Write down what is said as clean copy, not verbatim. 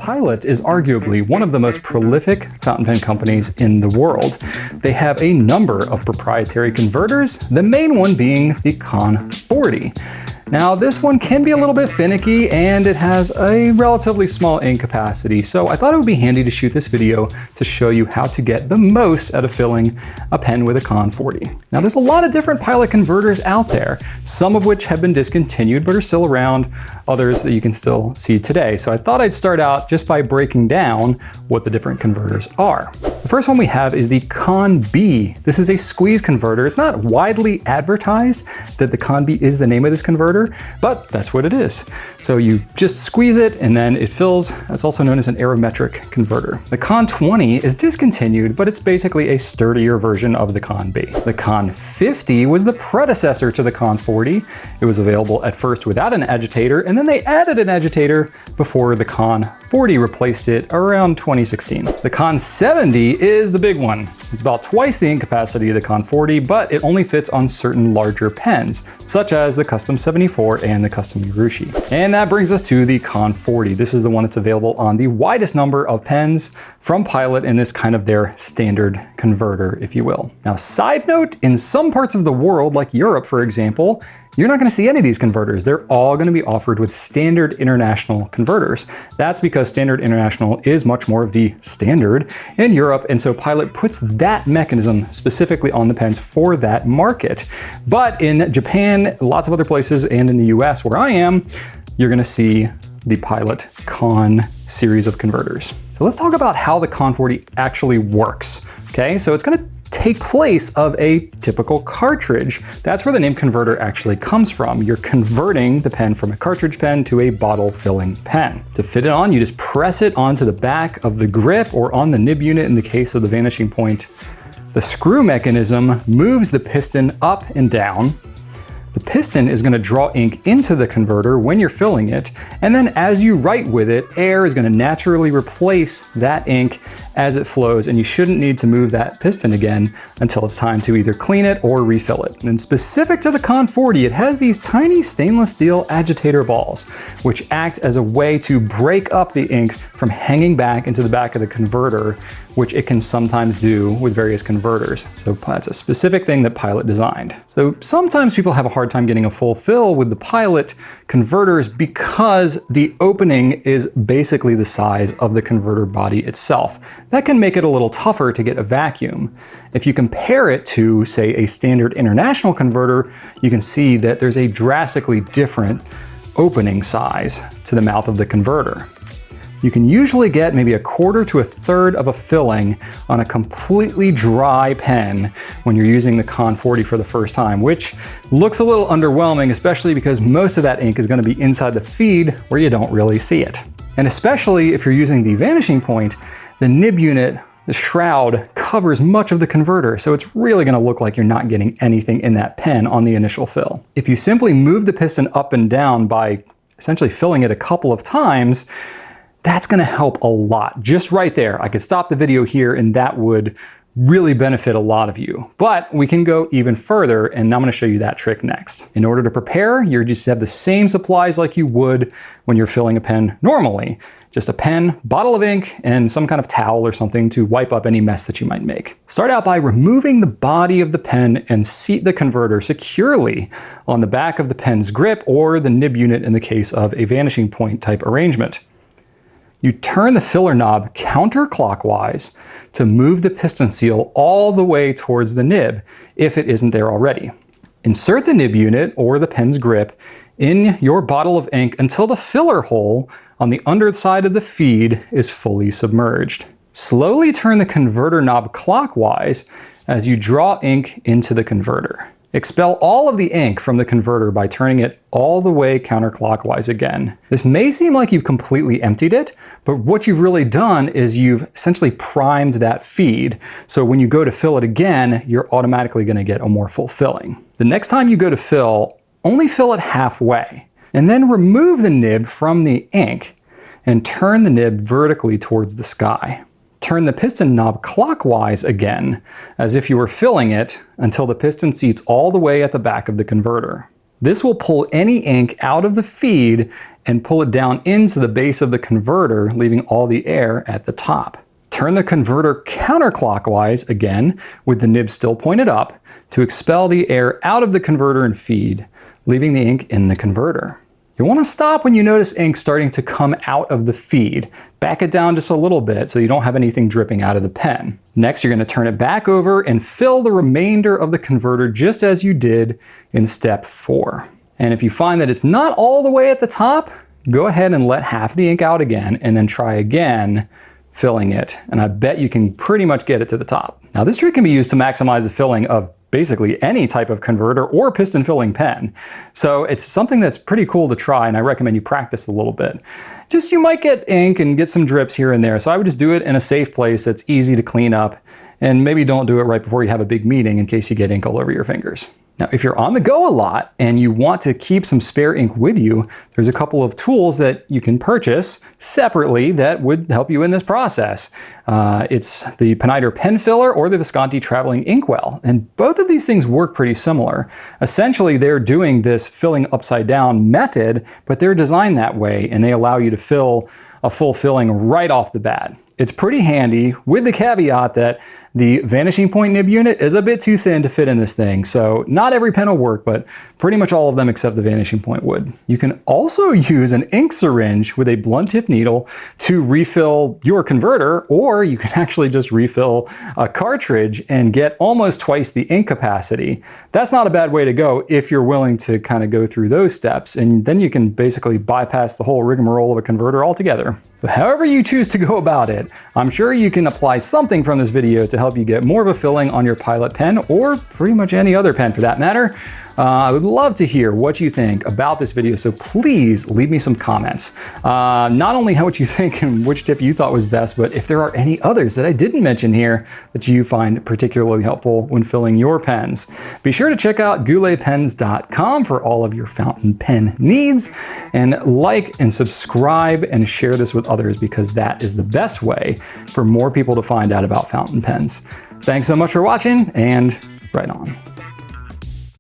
Pilot is arguably one of the most prolific fountain pen companies in the world. They have a number of proprietary converters, the main one being the Con-40. Now this one can be a little bit finicky and it has a relatively small ink capacity, so I thought it would be handy to shoot this video to show you how to get the most out of filling a pen with a Con-40. Now there's a lot of different Pilot converters out there, some of which have been discontinued but are still around, others that you can still see today. So I thought I'd start out just by breaking down what the different converters are. The first one we have is the Con-B. This is a squeeze converter. It's not widely advertised that the Con-B is the name of this converter, but that's what it is. So you just squeeze it and then it fills. That's also known as an aerometric converter. The Con-20 is discontinued, but it's basically a sturdier version of the Con-B. The Con-50 was the predecessor to the Con-40. It was available at first without an agitator, and then they added an agitator before the Con-40 replaced it around 2016. The Con-70 is the big one. It's about twice the ink capacity of the Con-40, but it only fits on certain larger pens, such as the Custom 74 and the Custom Urushi. And that brings us to the Con-40. This is the one that's available on the widest number of pens from Pilot in this kind of their standard converter, if you will. Now, side note, in some parts of the world, like Europe, for example, you're not going to see any of these converters. They're all going to be offered with standard international converters. That's because standard international is much more of the standard in Europe, and so Pilot puts that mechanism specifically on the pens for that market. But in Japan, lots of other places, and in the US where I am, you're going to see the Pilot Con series of converters. So let's talk about how the Con-40 actually works. Okay, so it's going to take place of a typical cartridge. That's where the name converter actually comes from. You're converting the pen from a cartridge pen to a bottle filling pen. To fit it on, you just press it onto the back of the grip or on the nib unit in the case of the vanishing point. The screw mechanism moves the piston up and down. The piston is going to draw ink into the converter when you're filling it, and then as you write with it, air is going to naturally replace that ink as it flows, and you shouldn't need to move that piston again until it's time to either clean it or refill it. And specific to the Con-40, it has these tiny stainless steel agitator balls, which act as a way to break up the ink from hanging back into the back of the converter, which it can sometimes do with various converters. So that's a specific thing that Pilot designed. So sometimes people have a hard time getting a full fill with the Pilot converters because the opening is basically the size of the converter body itself. That can make it a little tougher to get a vacuum. If you compare it to, say, a standard international converter, you can see that there's a drastically different opening size to the mouth of the converter. You can usually get maybe 1/4 to 1/3 of a filling on a completely dry pen when you're using the Con-40 for the first time, which looks a little underwhelming, especially because most of that ink is going to be inside the feed where you don't really see it. And especially if you're using the vanishing point, the nib unit, the shroud, covers much of the converter, so it's really going to look like you're not getting anything in that pen on the initial fill. If you simply move the piston up and down by essentially filling it a couple of times, that's going to help a lot. Just right there. I could stop the video here and that would really benefit a lot of you. But we can go even further, and I'm going to show you that trick next. In order to prepare, you just have the same supplies like you would when you're filling a pen normally. Just a pen, bottle of ink, and some kind of towel or something to wipe up any mess that you might make. Start out by removing the body of the pen and seat the converter securely on the back of the pen's grip or the nib unit in the case of a vanishing point type arrangement. You turn the filler knob counterclockwise to move the piston seal all the way towards the nib if it isn't there already. Insert the nib unit or the pen's grip in your bottle of ink until the filler hole on the underside of the feed is fully submerged. Slowly turn the converter knob clockwise as you draw ink into the converter. Expel all of the ink from the converter by turning it all the way counterclockwise again. This may seem like you've completely emptied it, but what you've really done is you've essentially primed that feed. So when you go to fill it again, you're automatically going to get a more full filling. The next time you go to fill, only fill it halfway, and then remove the nib from the ink and turn the nib vertically towards the sky. Turn the piston knob clockwise again, as if you were filling it, until the piston seats all the way at the back of the converter. This will pull any ink out of the feed and pull it down into the base of the converter, leaving all the air at the top. Turn the converter counterclockwise, again, with the nib still pointed up, to expel the air out of the converter and feed, leaving the ink in the converter. You'll want to stop when you notice ink starting to come out of the feed. Back it down just a little bit so you don't have anything dripping out of the pen. Next, you're going to turn it back over and fill the remainder of the converter just as you did in step 4. And if you find that it's not all the way at the top, go ahead and let half the ink out again and then try again filling it. And I bet you can pretty much get it to the top. Now this trick can be used to maximize the filling of basically any type of converter or piston filling pen. So it's something that's pretty cool to try, and I recommend you practice a little bit. Just you might get ink and get some drips here and there, so I would just do it in a safe place that's easy to clean up, and maybe don't do it right before you have a big meeting in case you get ink all over your fingers. Now, if you're on the go a lot and you want to keep some spare ink with you, there's a couple of tools that you can purchase separately that would help you in this process. It's the Pineider pen filler or the Visconti traveling inkwell, and both of these things work pretty similar. Essentially, they're doing this filling upside down method, but they're designed that way, and they allow you to fill a full filling right off the bat. It's pretty handy, with the caveat that the vanishing point nib unit is a bit too thin to fit in this thing, so not every pen will work, but pretty much all of them except the vanishing point would. You can also use an ink syringe with a blunt tip needle to refill your converter, or you can actually just refill a cartridge and get almost twice the ink capacity. That's not a bad way to go if you're willing to kind of go through those steps, and then you can basically bypass the whole rigmarole of a converter altogether. So however you choose to go about it, I'm sure you can apply something from this video to help you get more of a filling on your Pilot pen, or pretty much any other pen for that matter. I would love to hear what you think about this video, so please leave me some comments. Not only what you think and which tip you thought was best, but if there are any others that I didn't mention here that you find particularly helpful when filling your pens. Be sure to check out gouletpens.com for all of your fountain pen needs, and like and subscribe and share this with others, because that is the best way for more people to find out about fountain pens. Thanks so much for watching, and right on.